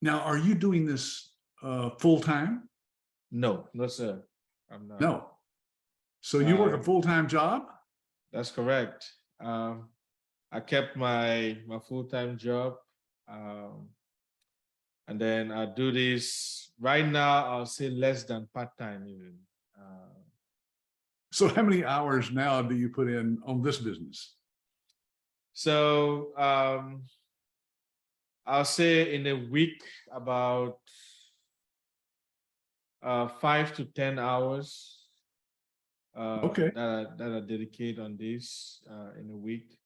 Now, are you doing this full time? No, no, sir. I'm not. No. So you work a full-time job? That's correct. I kept my full-time job, and then I do this right now. I'll say less than part-time even. So how many hours now do you put in on this business? So I'll say in a week about 5 to 10 hours Okay. that I dedicate on this in a week.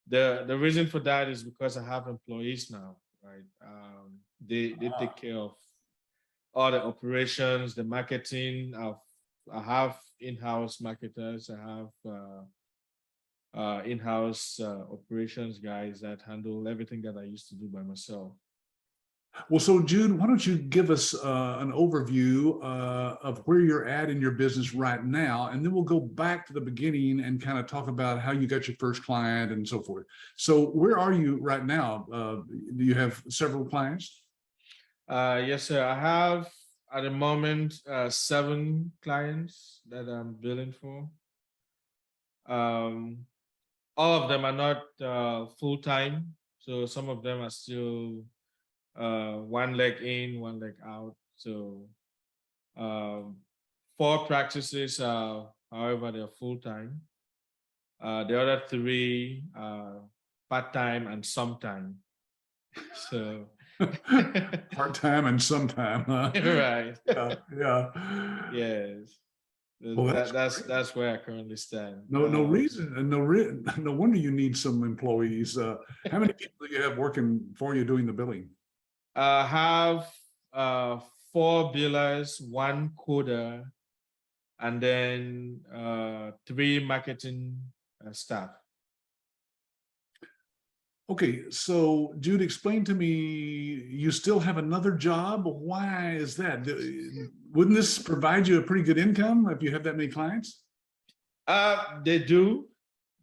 The reason for that is because I have employees now, right? They take care of all the operations, the marketing. I have in-house marketers. I have in-house operations guys that handle everything that I used to do by myself. Well, so Jude, why don't you give us an overview of where you're at in your business right now, and then we'll go back to the beginning and kind of talk about how you got your first client and so forth. So where are you right now? Do you have several clients? Yes, sir. I have at the moment 7 clients that I'm billing for. All of them are not full-time, so some of them are still one leg in, one leg out. So 4 practices are, however, they're full-time. The other 3 are part-time and sometime. So part-time and sometime, huh? Right. Yeah. Yes. Well, that's where I currently stand. No reason, and no wonder you need some employees. How many people do you have working for you doing the billing? I have 4 billers, 1 coder, and then 3 marketing staff. Okay, so Jude, explain to me, you still have another job? Why is that? Wouldn't this provide you a pretty good income if you have that many clients? They do,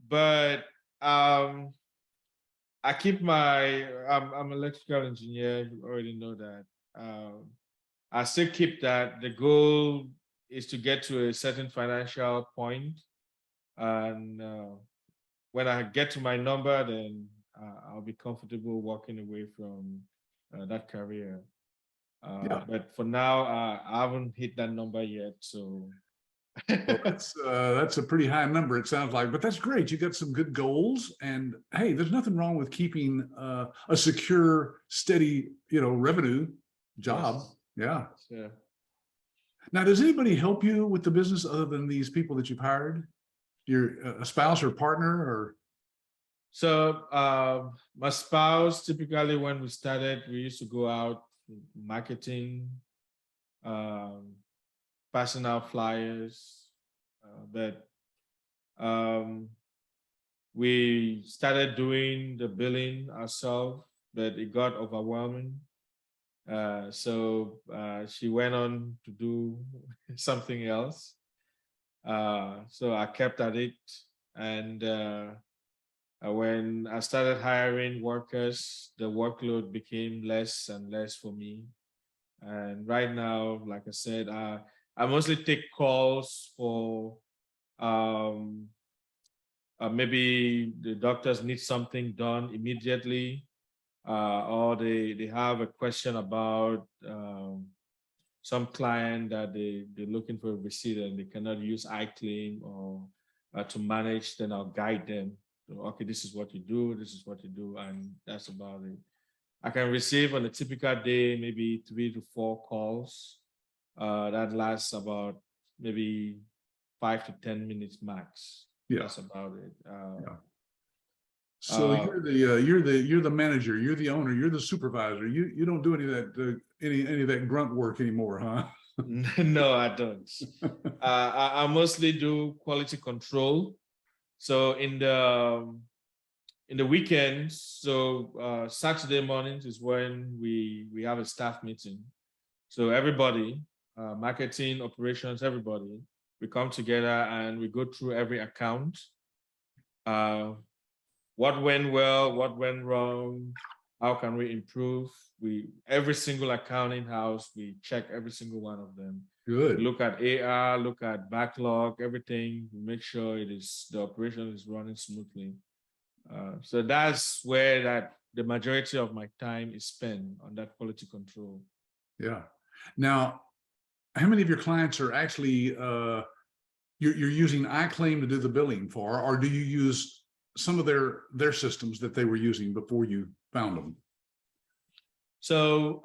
but I keep I'm an electrical engineer, you already know that. I still keep that. The goal is to get to a certain financial point, and when I get to my number, then I'll be comfortable walking away from that career. Yeah. But for now, I haven't hit that number yet. So well, that's a pretty high number, it sounds like, but that's great. You got some good goals, and hey, there's nothing wrong with keeping a secure, steady, revenue job. Yes. Yeah. Sure. Now, does anybody help you with the business other than these people that you've hired? Your a spouse or partner, or? So my spouse, typically when we started, we used to go out marketing, passing out flyers, but we started doing the billing ourselves, but it got overwhelming. So she went on to do something else. So I kept at it, and when I started hiring workers, the workload became less and less for me. And right now, like I said, I mostly take calls for maybe the doctors need something done immediately, or they have a question about some client that they're looking for a receipt and they cannot use iClaim or to manage, then I'll guide them. Okay, this is what you do, this is what you do, and that's about it. I can receive on a typical day maybe 3 to 4 calls. That lasts about maybe 5 to 10 minutes max. Yeah. That's about it. Yeah. So you're the manager, you're the owner, you're the supervisor. You don't do any of that any of that grunt work anymore, huh? No, I don't. I mostly do quality control. So in the weekends, so Saturday mornings is when we have a staff meeting. So everybody, marketing, operations, everybody, we come together and we go through every account. What went well, what went wrong, How can we improve? Every single accounting house, we check every single one of them. Good. Look at AR, look at backlog, everything. We make sure the operation is running smoothly. So that's where the majority of my time is spent on that quality control. Yeah. Now, how many of your clients are actually you're using iClaim to do the billing for, or do you use some of their systems that they were using before you found them? So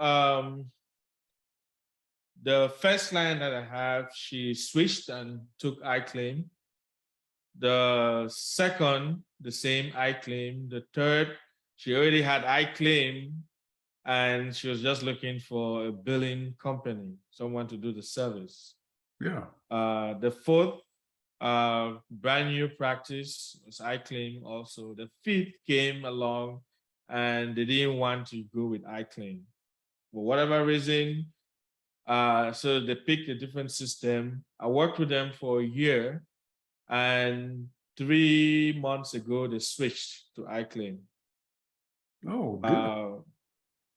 the first client that I have, she switched and took iClaim. The second, the same iClaim. The third, she already had iClaim and she was just looking for a billing company, someone to do the service. Yeah. The fourth, brand new practice was iClaim also. The fifth came along and they didn't want to go with iClaim. For whatever reason, so they picked a different system. I worked with them for a year, and 3 months ago, they switched to iClaim. Oh, good.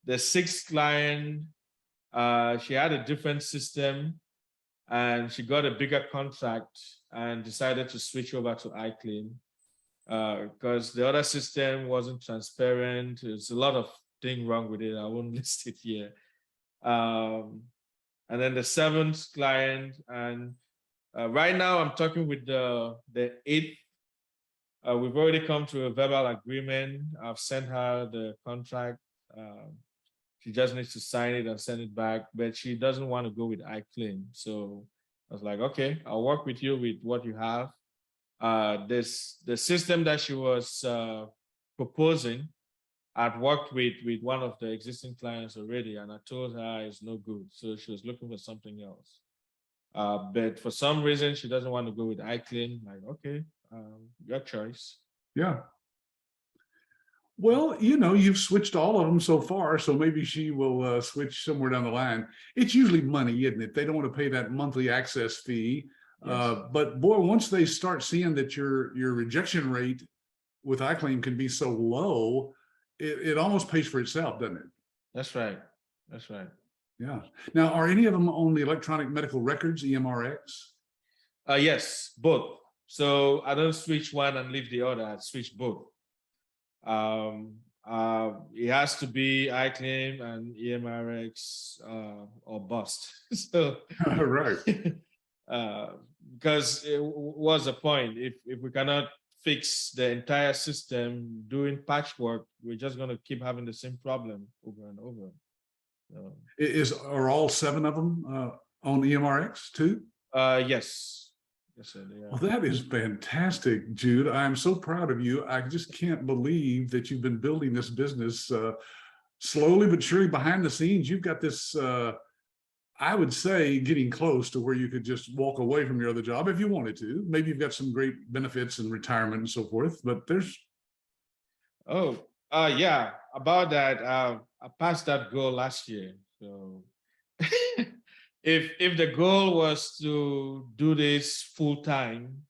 The sixth client, she had a different system, and she got a bigger contract and decided to switch over to iClaim because the other system wasn't transparent. There's a lot of things wrong with it. I won't list it here. And then the seventh client, and right now I'm talking with the eighth. We've already come to a verbal agreement. I've sent her the contract. She just needs to sign it and send it back, but she doesn't want to go with iClaim. So I was like, okay, I'll work with you with what you have. The system that she was proposing, I'd worked with one of the existing clients already, and I told her it's no good. So she was looking for something else. But for some reason, she doesn't want to go with iClaim. Like, okay, your choice. Yeah. Well, you've switched all of them so far, so maybe she will switch somewhere down the line. It's usually money, isn't it? They don't want to pay that monthly access fee. Yes. But boy, once they start seeing that your rejection rate with iClaim can be so low, it almost pays for itself, doesn't it? That's right. That's right. Yeah. Now, are any of them on the electronic medical records, EMRX? Yes, both. So I don't switch one and leave the other. I switch both. It has to be iClaim and EMRX or bust. So right. Because what's the point? If we cannot fix the entire system doing patchwork, we're just going to keep having the same problem over and over. Are all 7 of them on EMRX too? Yes. Yes, sir, they are. Well, that is fantastic, Jude. I'm so proud of you. I just can't believe that you've been building this business slowly but surely behind the scenes. You've got this, I would say, getting close to where you could just walk away from your other job if you wanted to. Maybe you've got some great benefits and retirement and so forth, but there's... Yeah, about that, I passed that goal last year. So if the goal was to do this full time,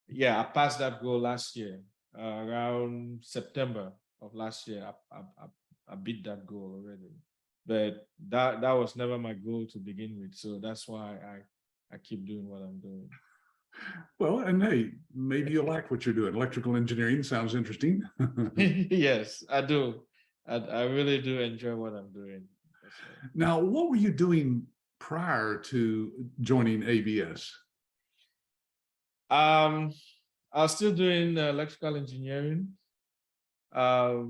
yeah, I passed that goal last year. Around September of last year, I beat that goal already. But that was never my goal to begin with. So that's why I keep doing what I'm doing. Well, and hey, maybe you like what you're doing. Electrical engineering sounds interesting. Yes, I do. I really do enjoy what I'm doing. Now, what were you doing prior to joining ABS? I was still doing electrical engineering. I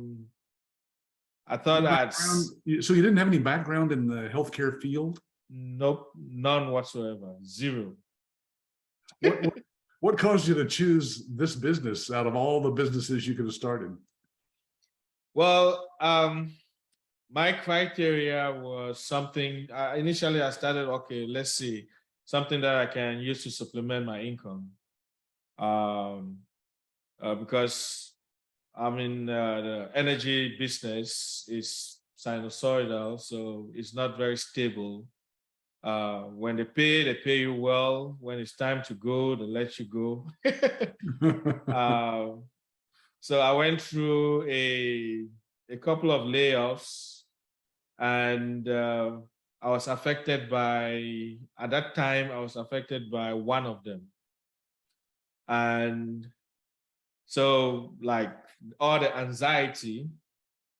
thought so you didn't have any background in the healthcare field? Nope, none whatsoever, zero. What caused you to choose this business out of all the businesses you could have started? Well, my criteria was something, initially I started, okay, let's see, something that I can use to supplement my income. Because I'm in the energy business, is sinusoidal, so it's not very stable. When they pay you well. When it's time to go, they let you go. So I went through a a couple of layoffs, and I was affected by, at that time, I was affected by one of them. And so, like, all the anxiety,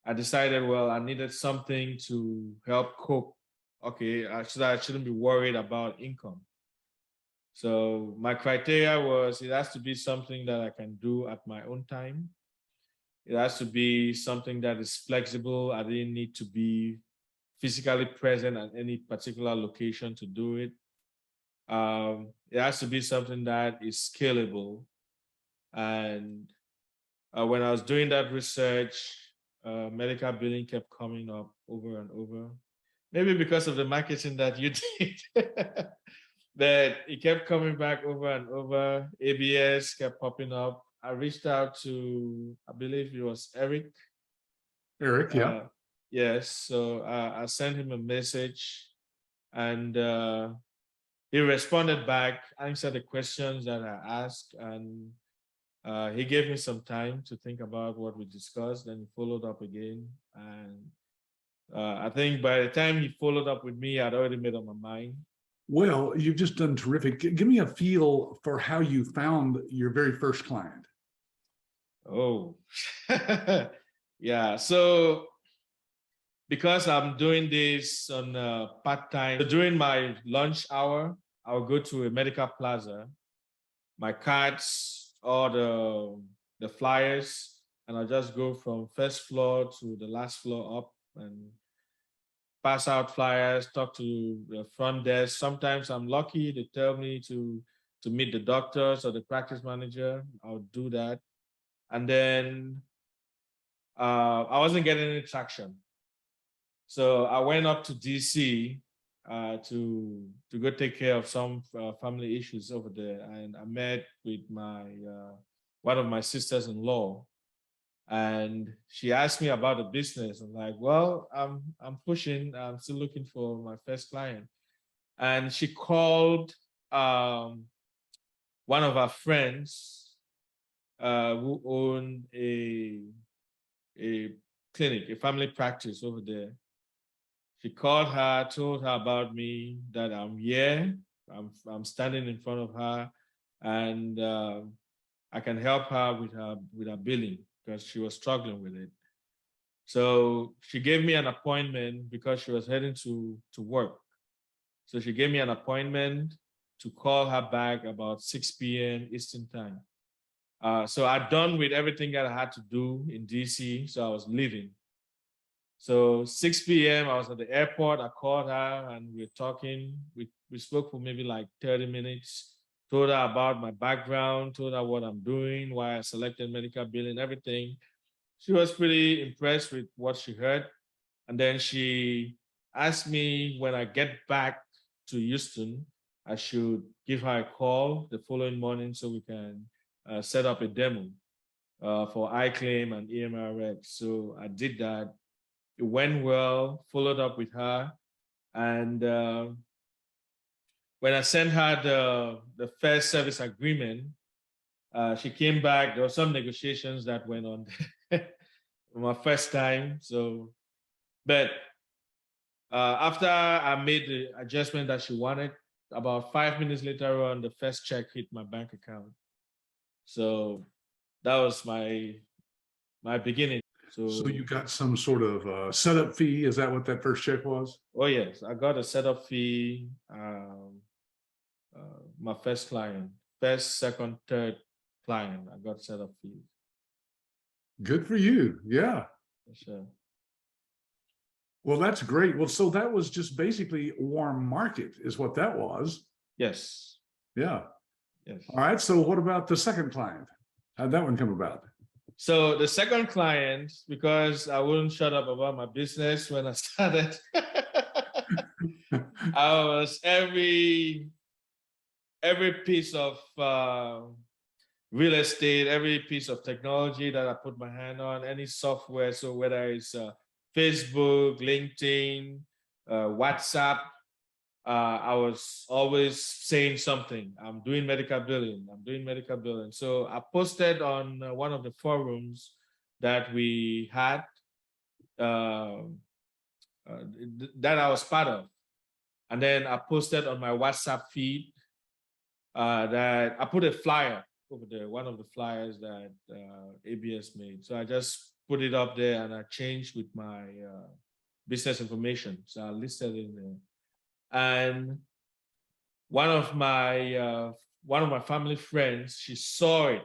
I decided, well, I needed something to help cope. Okay, I shouldn't be worried about income. So my criteria was, it has to be something that I can do at my own time. It has to be something that is flexible. I didn't need to be physically present at any particular location to do it. It has to be something that is scalable. And when I was doing that research, medical billing kept coming up over and over. Maybe because of the marketing that you did, that it kept coming back over and over. ABS kept popping up. I reached out to, I believe it was Eric. Eric, yeah. Yes, so I sent him a message, and he responded back, answered the questions that I asked, and he gave me some time to think about what we discussed. Then he followed up again, and I think by the time he followed up with me, I'd already made up my mind. Well, you've just done terrific. Give me a feel for how you found your very first client. Oh, yeah. So because I'm doing this on part-time, so during my lunch hour, I'll go to a medical plaza, my cards, all the flyers, and I'll just go from first floor to the last floor up and pass out flyers, talk to the front desk. Sometimes I'm lucky, they tell me to meet the doctors or the practice manager. I'll do that. And then I wasn't getting any traction. So I went up to DC to go take care of some family issues over there. And I met with my one of my sisters-in-law, and she asked me about the business. I'm like, well, I'm pushing. I'm still looking for my first client. And she called one of our friends who owned a clinic, a family practice over there. She called her, told her about me, that I'm here. I'm standing in front of her, and I can help her with her billing because she was struggling with it. So she gave me an appointment because she was heading to work. So she gave me an appointment to call her back about 6 p.m. Eastern time. So I'd done with everything that I had to do in DC, so I was leaving. So 6 p.m., I was at the airport. I called her and we were talking. We spoke for maybe like 30 minutes, told her about my background, told her what I'm doing, why I selected medical billing, everything. She was pretty impressed with what she heard. And then she asked me when I get back to Houston, I should give her a call the following morning so we can set up a demo for iClaim and EMRX. So I did that. It went well, followed up with her. And when I sent her the first service agreement, she came back. There were some negotiations that went on my first time. So, but after I made the adjustment that she wanted, about 5 minutes later on, the first check hit my bank account. So that was my beginning. So you got some sort of setup fee. Is that what that first check was? Oh yes, I got a setup fee. My first client, first, second, third client, I got setup fees. Good for you. Yeah. Sure. Well, that's great. Well, so that was just basically warm market is what that was. Yes. Yeah. Yes. All right. So what about the second client? How'd that one come about? So the second client, because I wouldn't shut up about my business when I started, I was every piece of real estate, every piece of technology that I put my hand on, any software. So whether it's Facebook, LinkedIn, WhatsApp, I was always saying something. I'm doing medical billing. I'm doing medical billing. So I posted on one of the forums that we had. uh, that I was part of. And then I posted on my WhatsApp feed that I put a flyer over there, one of the flyers that ABS made. So I just put it up there and I changed with my business information. So I listed it in there. And one of my family friends, she saw it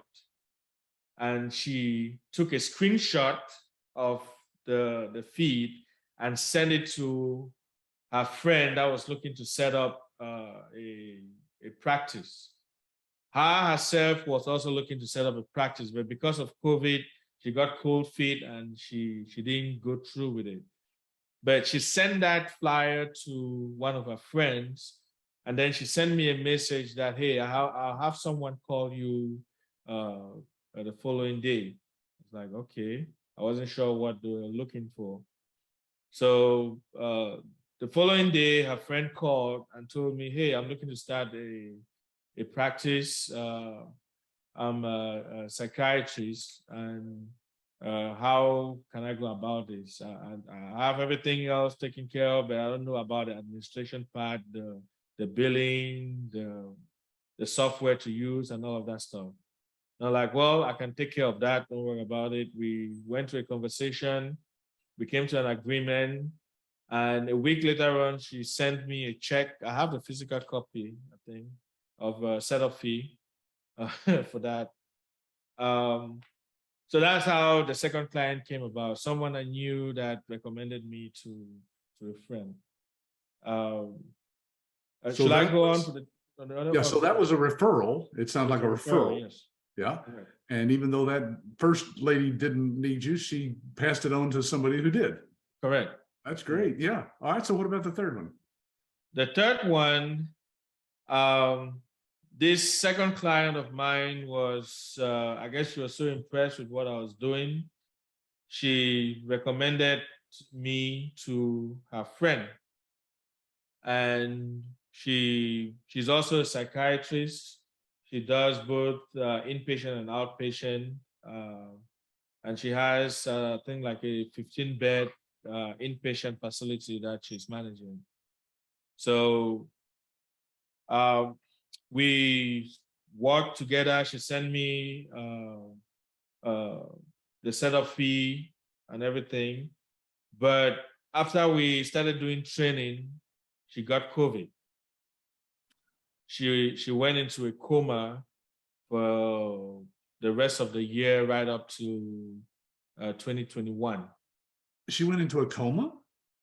and she took a screenshot of the feed and sent it to her friend that was looking to set up a practice. Her herself was also looking to set up a practice, but because of COVID, she got cold feet and she didn't go through with it. But she sent that flyer to one of her friends, and then she sent me a message that, hey, I'll have someone call you the following day. I was like, okay. I wasn't sure what they were looking for. So the following day, her friend called and told me, hey, I'm looking to start a practice. I'm a psychiatrist, and how can I go about this? I have everything else taken care of, but I don't know about the administration part, the billing, the software to use, and all of that stuff. And I'm like, well, I can take care of that. Don't worry about it. We went to a conversation. We came to an agreement. And a week later on, she sent me a check. I have the physical copy, I think, of a setup fee for that. So that's how the second client came about. Someone I knew that recommended me to a friend. Should I go on to the other? Yeah, so that was a referral. It sounds like a referral. Yes. Yeah. And even though that first lady didn't need you, she passed it on to somebody who did. Correct. That's great. Yeah. All right. So what about the third one? The third one, this second client of mine was, I guess she was so impressed with what I was doing. She recommended me to her friend. And she's also a psychiatrist. She does both inpatient and outpatient. And she has, I think, like a 15-bed inpatient facility that she's managing. So we worked together. She sent me the setup fee and everything. But after we started doing training, she got COVID. She went into a coma for the rest of the year, right up to 2021. She went into a coma?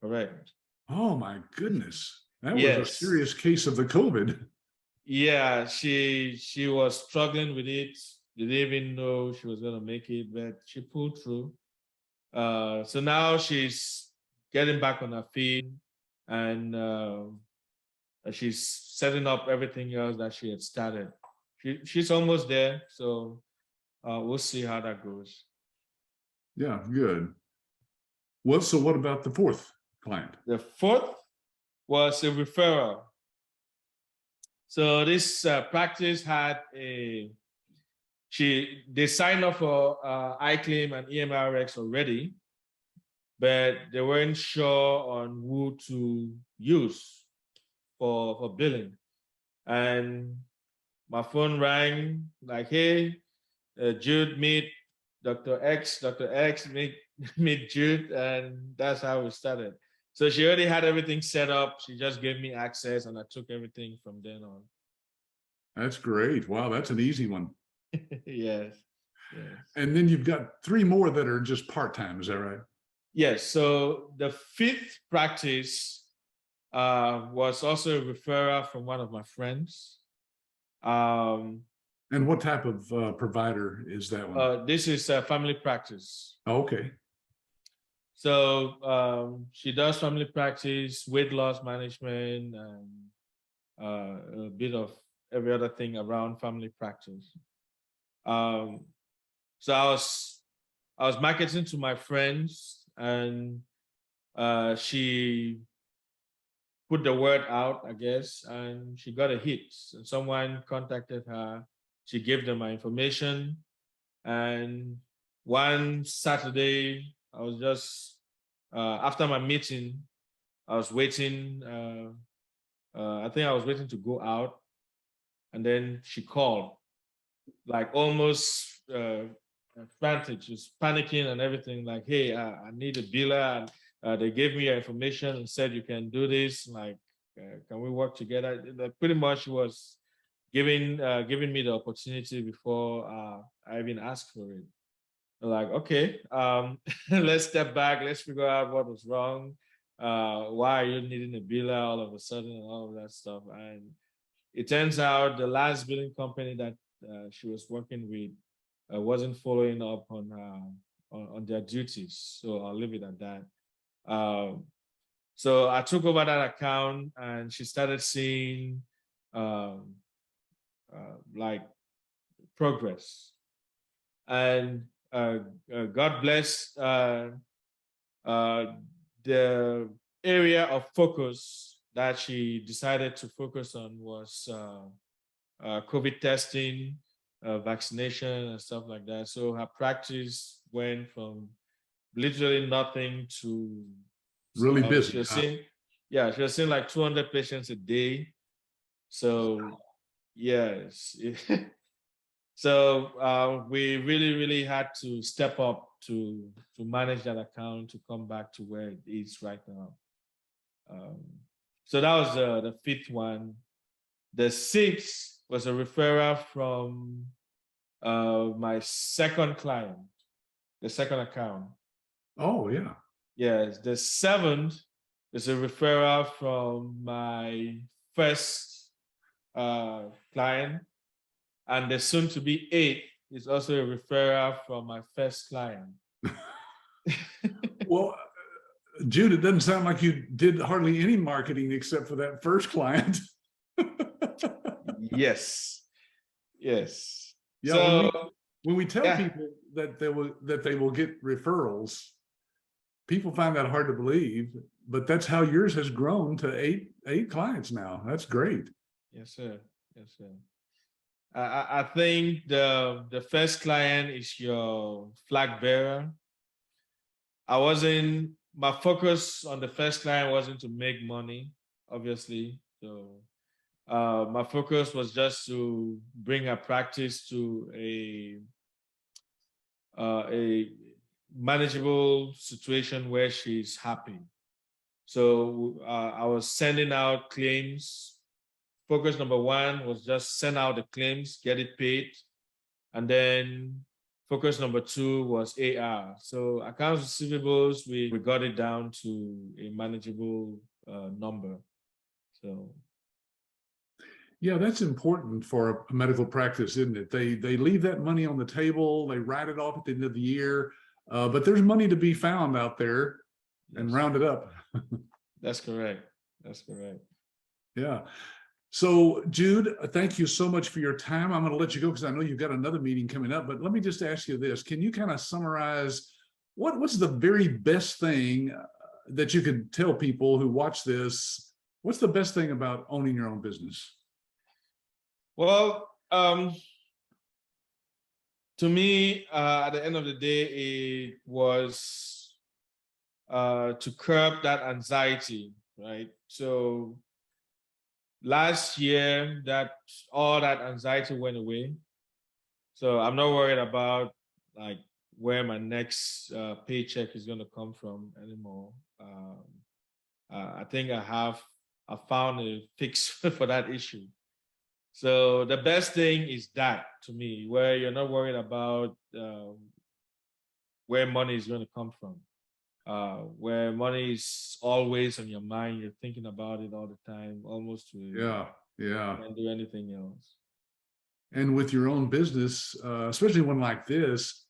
Correct. Oh my goodness. That was a serious case of the COVID. Yeah, she was struggling with it. Didn't even know she was gonna make it, but she pulled through. So now she's getting back on her feet, and she's setting up everything else that she had started. She's almost there, so we'll see how that goes. Yeah, good. Well, so what about the fourth client? The fourth was a referral. So this practice had they signed up for iClaim and EMRX already, but they weren't sure on who to use for billing. And my phone rang like, hey, Jude, meet Dr. X, Dr. X, meet Jude, and that's how we started. So she already had everything set up. She just gave me access and I took everything from then on. That's great. Wow, that's an easy one. Yes. And then you've got three more that are just part-time, is that right? Yes. So the fifth practice was also a referral from one of my friends. And what type of provider is that one? This is a family practice. Oh, okay. So she does family practice, weight loss management, and a bit of every other thing around family practice. So I was marketing to my friends, and she put the word out, I guess, and she got a hit. And someone contacted her. She gave them my information, and one Saturday I was just after my meeting, I was waiting. I think I was waiting to go out, and then she called, like almost frantic, just panicking and everything. Like, hey, I need a biller, and they gave me your information and said you can do this. Like, can we work together? Pretty much, she was giving me the opportunity before I even asked for it. Like, okay, let's step back. Let's figure out what was wrong. Why are you needing a biller all of a sudden and all of that stuff? And it turns out the last billing company that she was working with wasn't following up on their duties. So I'll leave it at that. So I took over that account, and she started seeing like progress. And God bless the area of focus that she decided to focus on was COVID testing, vaccination, and stuff like that. So her practice went from literally nothing to Really busy. She was seeing, yeah, she was seeing like 200 patients a day. So yes. So we really had to step up to manage that account to come back to where it is right now. So that was the fifth one. The sixth was a referral from my second client, the second account. Oh, yeah. Yes. The seventh is a referral from my first client. And the soon to be eighth is also a referral from my first client. Well, Jude, it doesn't sound like you did hardly any marketing except for that first client. Yes. Yes. Yeah. So when we tell people that they will get referrals, people find that hard to believe, but that's how yours has grown to eight clients now. That's great. Yes, sir. Yes, sir. I think the first client is your flag bearer. My focus on the first client wasn't to make money, obviously. So my focus was just to bring a practice to a manageable situation where she's happy. So I was sending out claims. Focus number one was just send out the claims, get it paid. And then focus number two was AR. So accounts receivables, we got it down to a manageable number. So. Yeah, that's important for a medical practice, isn't it? They leave that money on the table, they write it off at the end of the year, but there's money to be found out there and round it up. That's correct. That's correct. Yeah. So, Jude, thank you so much for your time. I'm going to let you go because I know you've got another meeting coming up, but let me just ask you this. Can you kind of summarize what's the very best thing that you could tell people who watch this? What's the best thing about owning your own business? Well, to me, at the end of the day, it was to curb that anxiety, right? So last year, all that anxiety went away. So I'm not worried about like where my next paycheck is going to come from anymore. I think I found a fix for that issue. So the best thing is that, to me, where you're not worried about where money is going to come from, where money is always on your mind. You're thinking about it all the time, almost to can't do anything else. And with your own business, especially one like this,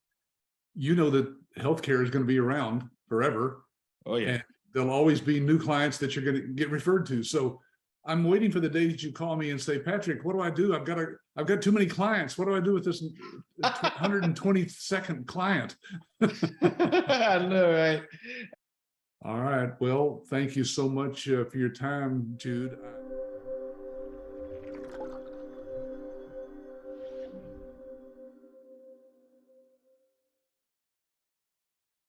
you know that healthcare is going to be around forever. Oh yeah. And there'll always be new clients that you're going to get referred to. So I'm waiting for the day that you call me and say, Patrick, what do I do? I've got too many clients. What do I do with this 122nd client? I know, right? All right. Well, thank you so much for your time, Jude.